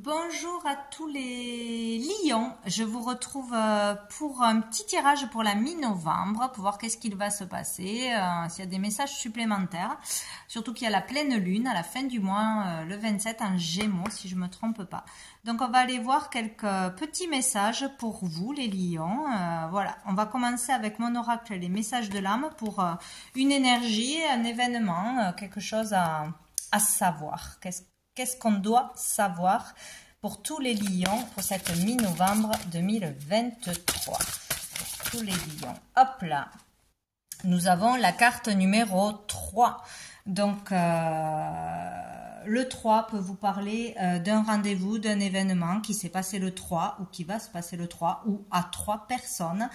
Bonjour à tous les lions, je vous retrouve pour un petit tirage pour la mi-novembre, pour voir qu'est-ce qu'il va se passer, s'il y a des messages supplémentaires, surtout qu'il y a la pleine lune à la fin du mois, le 27 en Gémeaux si je me trompe pas. Donc on va aller voir quelques petits messages pour vous les lions. Voilà, on va commencer avec mon oracle, les messages de l'âme pour une énergie, un événement, quelque chose à savoir. Qu'est-ce qu'on doit savoir pour tous les lions pour cette mi-novembre 2023? Pour tous les lions. Hop là. Nous avons la carte numéro 3. Donc, le 3 peut vous parler d'un rendez-vous, d'un événement qui s'est passé le 3 ou qui va se passer le 3 ou à 3 personnes.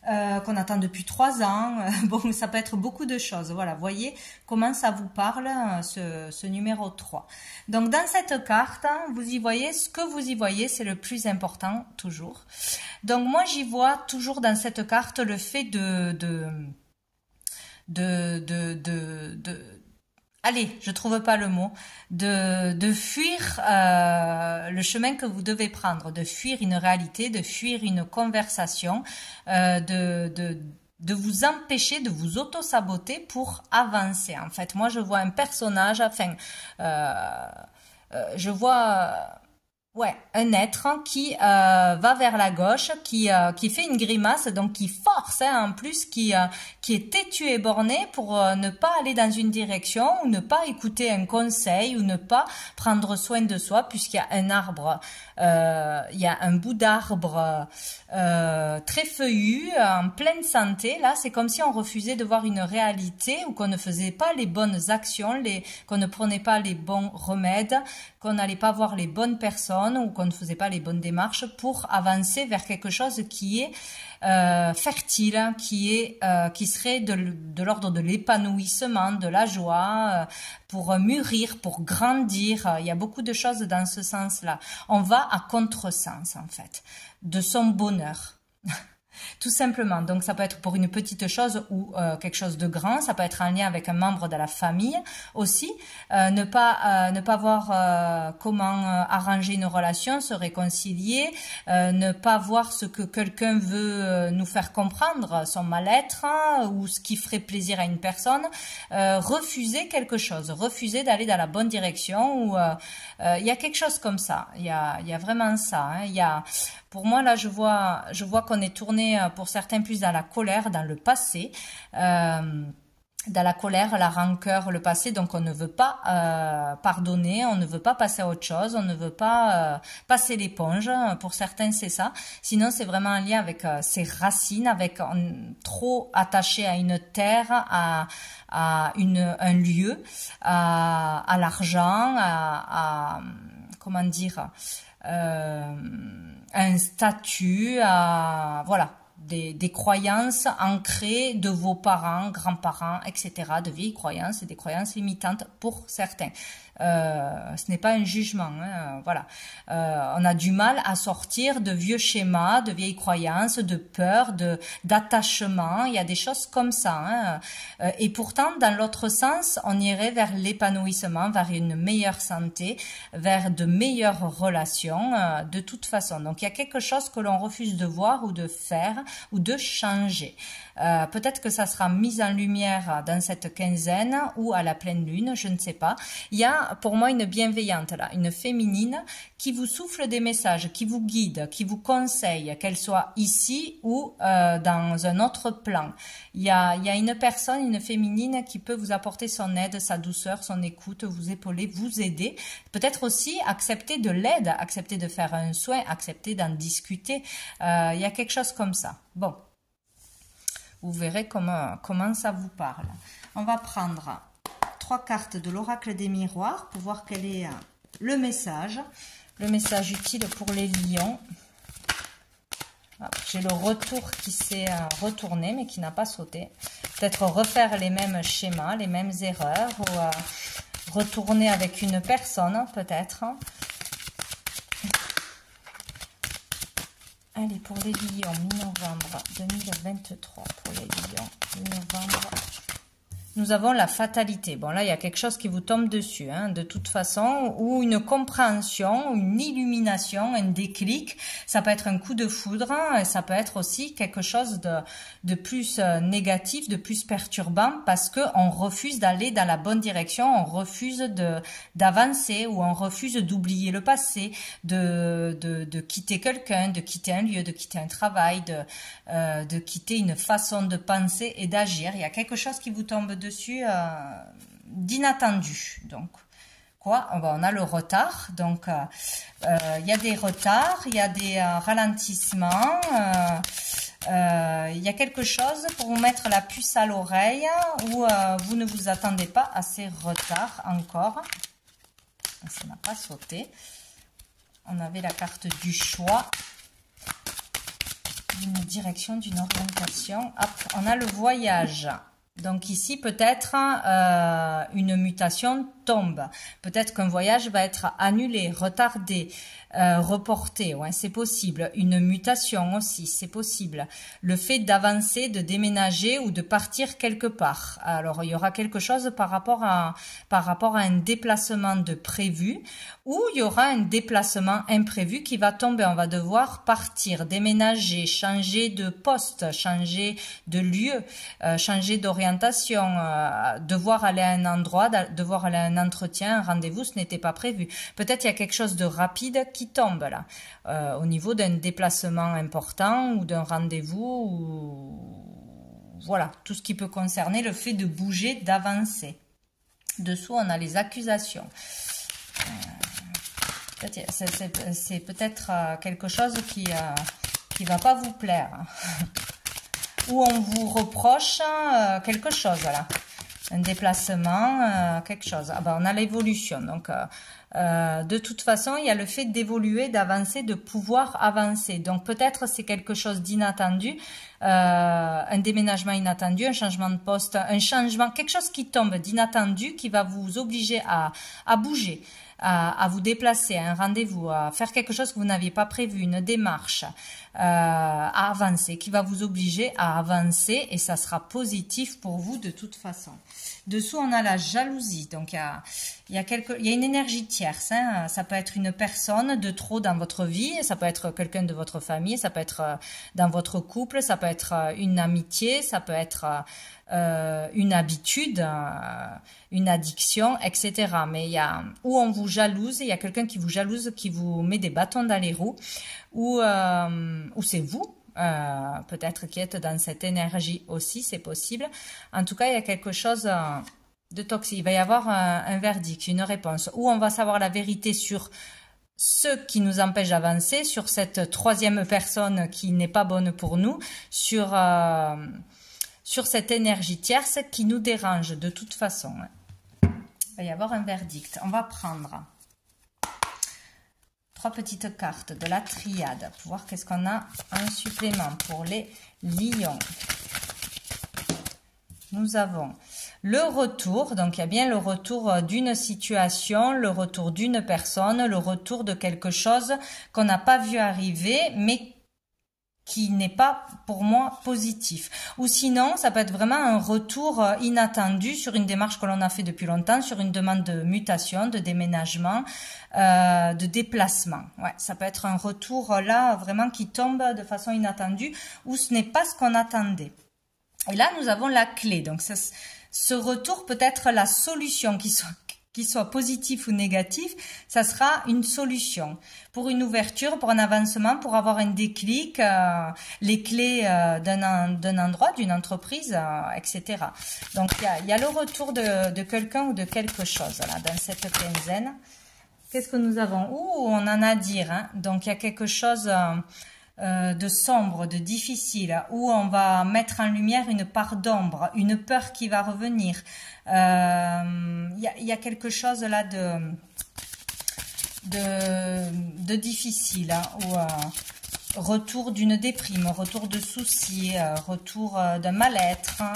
Qu'on attend depuis 3 ans. Bon, ça peut être beaucoup de choses. Voilà, voyez comment ça vous parle, ce numéro 3. Donc, dans cette carte, vous y voyez, ce que vous y voyez, c'est le plus important, toujours. Donc, moi, j'y vois toujours dans cette carte le fait allez, je trouve pas le mot, de fuir le chemin que vous devez prendre, de fuir une réalité, de fuir une conversation, de vous empêcher, de vous auto-saboter pour avancer. En fait, moi, je vois un personnage, enfin, je vois... Ouais, un être qui va vers la gauche, qui fait une grimace, donc qui force, hein, en plus, qui est têtu et borné pour ne pas aller dans une direction, ou ne pas écouter un conseil, ou ne pas prendre soin de soi, puisqu'il y a un arbre, il y a un bout d'arbre très feuillu, en pleine santé. Là, c'est comme si on refusait de voir une réalité, ou qu'on ne faisait pas les bonnes actions, qu'on ne prenait pas les bons remèdes, qu'on n'allait pas voir les bonnes personnes, ou qu'on ne faisait pas les bonnes démarches pour avancer vers quelque chose qui est fertile, qui serait de l'ordre de l'épanouissement, de la joie, pour mûrir, pour grandir. Il y a beaucoup de choses dans ce sens-là. On va à contresens, en fait, de son bonheur. Tout simplement. Donc, ça peut être pour une petite chose ou quelque chose de grand. Ça peut être en lien avec un membre de la famille aussi. Ne pas voir comment arranger une relation, se réconcilier, ne pas voir ce que quelqu'un veut nous faire comprendre, son mal-être, hein, ou ce qui ferait plaisir à une personne. Refuser quelque chose, refuser d'aller dans la bonne direction. Ou il y a quelque chose comme ça. Il y a vraiment ça. Hein. Pour moi, là, je vois qu'on est tourné, pour certains, plus dans la colère, dans le passé, dans la colère, la rancœur, le passé. Donc, on ne veut pas pardonner, on ne veut pas passer à autre chose, on ne veut pas passer l'éponge. Pour certains, c'est ça. Sinon, c'est vraiment en lien avec ses racines, avec trop attaché à une terre, à un lieu, à l'argent, comment dire, un statut, voilà, des croyances ancrées de vos parents, grands-parents, etc., de vieilles croyances et des croyances limitantes pour certains. Ce n'est pas un jugement, hein, voilà. On a du mal à sortir de vieux schémas, de vieilles croyances, de peur, d'attachement. Il y a des choses comme ça. Hein. Et pourtant, dans l'autre sens, on irait vers l'épanouissement, vers une meilleure santé, vers de meilleures relations, de toute façon. Donc, il y a quelque chose que l'on refuse de voir ou de faire ou de changer. Peut-être que ça sera mis en lumière dans cette quinzaine ou à la pleine lune, je ne sais pas. Il y a pour moi une bienveillante là, une féminine qui vous souffle des messages, qui vous guide, qui vous conseille, qu'elle soit ici ou dans un autre plan. Il y a une personne, une féminine qui peut vous apporter son aide, sa douceur, son écoute, vous épauler, vous aider. Peut-être aussi accepter de l'aide, accepter de faire un soin, accepter d'en discuter. Il y a quelque chose comme ça. Bon. Vous verrez comment ça vous parle. On va prendre 3 cartes de l'oracle des miroirs pour voir quel est le message utile pour les lions. J'ai le retour qui s'est retourné mais qui n'a pas sauté. Peut-être refaire les mêmes schémas, les mêmes erreurs ou retourner avec une personne peut-être. Allez, pour les lions, mi-novembre 2023, pour les lions, mi-novembre Nous avons la fatalité. Bon, là, il y a quelque chose qui vous tombe dessus, hein, de toute façon, ou une compréhension, une illumination, un déclic. Ça peut être un coup de foudre, et ça peut être aussi quelque chose de plus négatif, de plus perturbant, parce que on refuse d'aller dans la bonne direction, on refuse d'avancer, ou on refuse d'oublier le passé, de quitter quelqu'un, de quitter un lieu, de quitter un travail, de quitter une façon de penser et d'agir. Il y a quelque chose qui vous tombe dessus d'inattendu. Donc, quoi? On a le retard. Donc, il y a des retards, il y a des ralentissements. Il y a quelque chose pour vous mettre la puce à l'oreille où vous ne vous attendez pas à ces retards encore. Ça n'a pas sauté. On avait la carte du choix, d'une direction, d'une orientation. Hop, on a le voyage. Donc ici, peut-être une mutation tombe. Peut-être qu'un voyage va être annulé, retardé, reporté. Ouais, c'est possible. Une mutation aussi, c'est possible. Le fait d'avancer, de déménager ou de partir quelque part. Alors, il y aura quelque chose par rapport à un déplacement de prévu, ou il y aura un déplacement imprévu qui va tomber. On va devoir partir, déménager, changer de poste, changer de lieu, changer d'orientation, devoir aller à un endroit, devoir aller à un entretien, un rendez-vous, ce n'était pas prévu. Peut-être il y a quelque chose de rapide qui tombe là, au niveau d'un déplacement important ou d'un rendez-vous, ou voilà, tout ce qui peut concerner le fait de bouger, d'avancer. Dessous, on a les accusations. C'est peut-être quelque chose qui va pas vous plaire, ou on vous reproche quelque chose, voilà, un déplacement, quelque chose. Ah ben, on a l'évolution, donc de toute façon, il y a le fait d'évoluer, d'avancer, de pouvoir avancer. Donc peut-être c'est quelque chose d'inattendu, un déménagement inattendu, un changement de poste, un changement, quelque chose qui tombe d'inattendu, qui va vous obliger à bouger, à vous déplacer, à un rendez-vous, à faire quelque chose que vous n'aviez pas prévu, une démarche, à avancer, qui va vous obliger à avancer, et ça sera positif pour vous de toute façon. Dessous, on a la jalousie. Donc, il y a une énergie tierce. Hein. Ça peut être une personne de trop dans votre vie, ça peut être quelqu'un de votre famille, ça peut être dans votre couple, ça peut être une amitié, ça peut être une habitude, une addiction, etc. Mais il y a où on vous jalouse, il y a quelqu'un qui vous jalouse, qui vous met des bâtons dans les roues, ou c'est vous. Peut-être qui êtes dans cette énergie aussi, c'est possible. En tout cas, il y a quelque chose de toxique. Il va y avoir un verdict, une réponse, où on va savoir la vérité sur ce qui nous empêche d'avancer, sur cette troisième personne qui n'est pas bonne pour nous, sur cette énergie tierce qui nous dérange de toute façon. Il va y avoir un verdict. On va prendre 3 petites cartes de la triade pour voir qu'est-ce qu'on a en supplément pour les lions. Nous avons le retour, donc il y a bien le retour d'une situation, le retour d'une personne, le retour de quelque chose qu'on n'a pas vu arriver, mais qui n'est pas pour moi positif. Ou sinon, ça peut être vraiment un retour inattendu sur une démarche que l'on a fait depuis longtemps, sur une demande de mutation, de déménagement, de déplacement. Ouais, ça peut être un retour là vraiment qui tombe de façon inattendue, ou ce n'est pas ce qu'on attendait. Et là, nous avons la clé. Donc, ce retour peut être la solution, qu'il soit positif ou négatif, ça sera une solution pour une ouverture, pour un avancement, pour avoir un déclic, les clés d'un endroit, d'une entreprise, etc. Donc, il y a le retour de quelqu'un ou de quelque chose là, dans cette quinzaine. Qu'est-ce que nous avons? On en a à dire. Hein. Donc, il y a quelque chose de sombre, de difficile, où on va mettre en lumière une part d'ombre, une peur qui va revenir. Il y a quelque chose là de difficile, hein, où retour d'une déprime, retour de soucis, retour d'un mal-être, hein,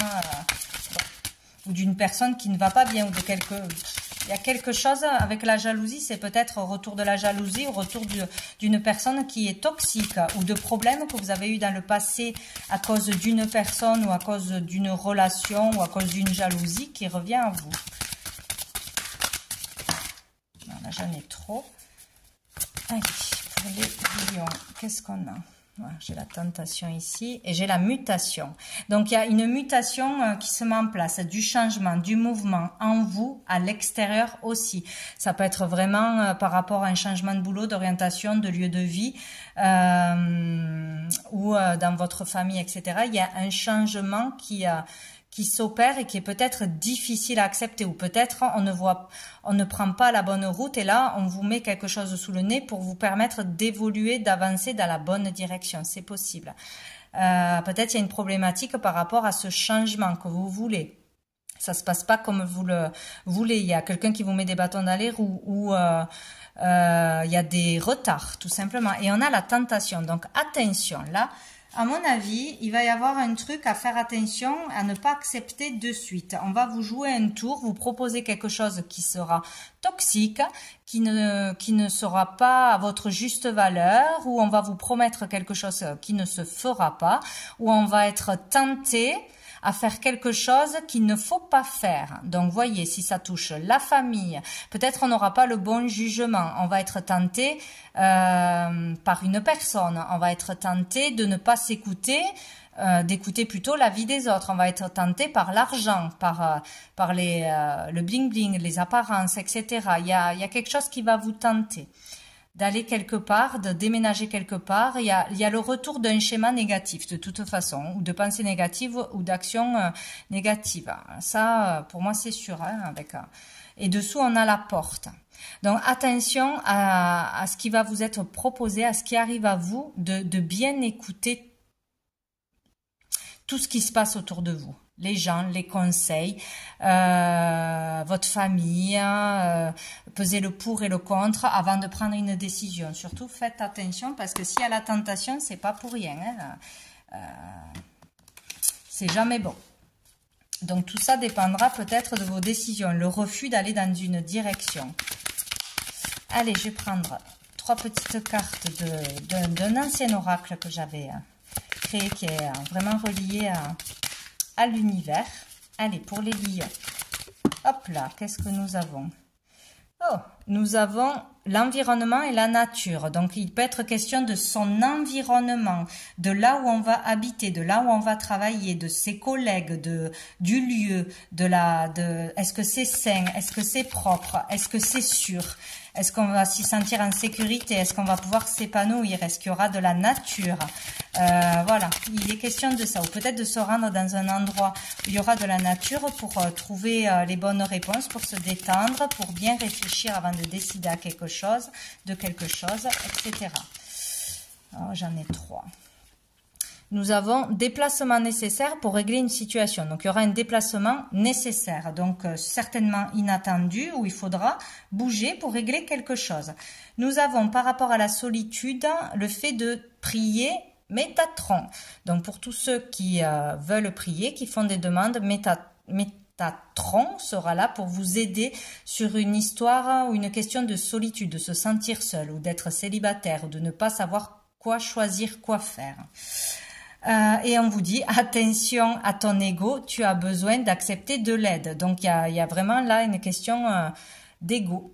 ou d'une personne qui ne va pas bien, ou de Il y a quelque chose avec la jalousie, c'est peut-être au retour de la jalousie, au retour d'une personne qui est toxique ou de problèmes que vous avez eu dans le passé à cause d'une personne ou à cause d'une relation ou à cause d'une jalousie qui revient à vous. Voilà, j'en ai trop. Allez, pour les lions, qu'est-ce qu'on a? Voilà, j'ai la tentation ici et j'ai la mutation. Donc, il y a une mutation qui se met en place, du changement, du mouvement en vous, à l'extérieur aussi. Ça peut être vraiment par rapport à un changement de boulot, d'orientation, de lieu de vie ou dans votre famille, etc. Il y a un changement qui s'opère et qui est peut-être difficile à accepter ou peut-être on ne prend pas la bonne route et là on vous met quelque chose sous le nez pour vous permettre d'évoluer, d'avancer dans la bonne direction, c'est possible. Peut-être il y a une problématique par rapport à ce changement que vous voulez. Ça se passe pas comme vous le voulez, il y a quelqu'un qui vous met des bâtons dans les roues ou il y a des retards tout simplement et on a la tentation, donc attention là. À mon avis, il va y avoir un truc à faire attention, à ne pas accepter de suite. On va vous jouer un tour, vous proposer quelque chose qui sera toxique, qui ne sera pas à votre juste valeur, ou on va vous promettre quelque chose qui ne se fera pas, ou on va être tenté à faire quelque chose qu'il ne faut pas faire. Donc, voyez, si ça touche la famille, peut-être on n'aura pas le bon jugement. On va être tenté par une personne. On va être tenté de ne pas s'écouter, d'écouter plutôt la vie des autres. On va être tenté par l'argent, par le bling-bling, les apparences, etc. Il y a quelque chose qui va vous tenter d'aller quelque part, de déménager quelque part. Il y a le retour d'un schéma négatif de toute façon, ou de pensée négative ou d'action négative. Ça, pour moi, c'est sûr. Hein, et dessous, on a la porte. Donc, attention à ce qui va vous être proposé, à ce qui arrive à vous, de bien écouter tout ce qui se passe autour de vous. Les gens, les conseils, votre famille, pesez le pour et le contre avant de prendre une décision. Surtout, faites attention parce que s'il y a la tentation, c'est pas pour rien. Hein. C'est jamais bon. Donc, tout ça dépendra peut-être de vos décisions. Le refus d'aller dans une direction. Allez, je vais prendre 3 petites cartes d'un ancien oracle que j'avais créé, qui est vraiment relié à l'univers. Allez, pour les lions. Hop là, qu'est-ce que nous avons? Oh, nous avons l'environnement et la nature. Donc, il peut être question de son environnement, de là où on va habiter, de là où on va travailler, de ses collègues, du lieu, est-ce que c'est sain, est-ce que c'est propre, est-ce que c'est sûr, est-ce qu'on va s'y sentir en sécurité, est-ce qu'on va pouvoir s'épanouir, est-ce qu'il y aura de la nature, voilà, il est question de ça, ou peut-être de se rendre dans un endroit où il y aura de la nature pour trouver les bonnes réponses, pour se détendre, pour bien réfléchir avant de décider à quelque chose, etc. Alors, j'en ai 3. Nous avons déplacement nécessaire pour régler une situation. Donc, il y aura un déplacement nécessaire, donc certainement inattendu, où il faudra bouger pour régler quelque chose. Nous avons, par rapport à la solitude, le fait de prier Métatron. Donc, pour tous ceux qui veulent prier, qui font des demandes, Métatron sera là pour vous aider sur une histoire ou une question de solitude, de se sentir seul ou d'être célibataire ou de ne pas savoir quoi choisir, quoi faire. Et on vous dit, attention à ton ego, tu as besoin d'accepter de l'aide. Donc, il y a vraiment là une question d'ego.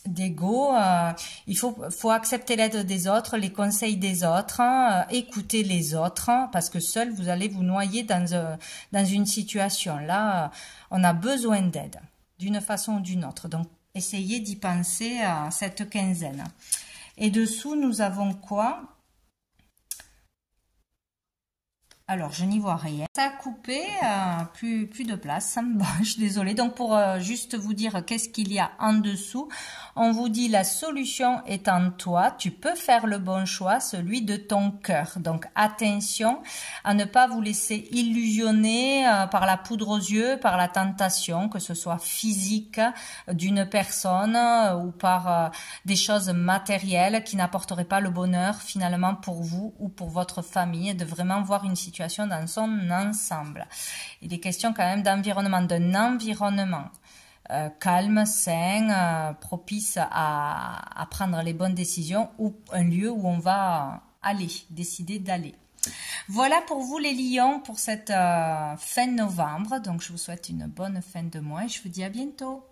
Il faut accepter l'aide des autres, les conseils des autres, écouter les autres, parce que seul, vous allez vous noyer dans une situation. Là, on a besoin d'aide, d'une façon ou d'une autre. Donc, essayez d'y penser à cette quinzaine. Et dessous, nous avons quoi ? Alors, je n'y vois rien. Ça a coupé, plus de place. Bon, je suis désolée. Donc, pour juste vous dire qu'est-ce qu'il y a en dessous, on vous dit la solution est en toi. Tu peux faire le bon choix, celui de ton cœur. Donc, attention à ne pas vous laisser illusionner par la poudre aux yeux, par la tentation, que ce soit physique d'une personne ou par des choses matérielles qui n'apporteraient pas le bonheur finalement pour vous ou pour votre famille, de vraiment voir une situation dans son ensemble. Il est question quand même d'environnement, d'un environnement calme, sain, propice à prendre les bonnes décisions, ou un lieu où on va aller, décider d'aller. Voilà pour vous les lions pour cette fin novembre. Donc je vous souhaite une bonne fin de mois et je vous dis à bientôt.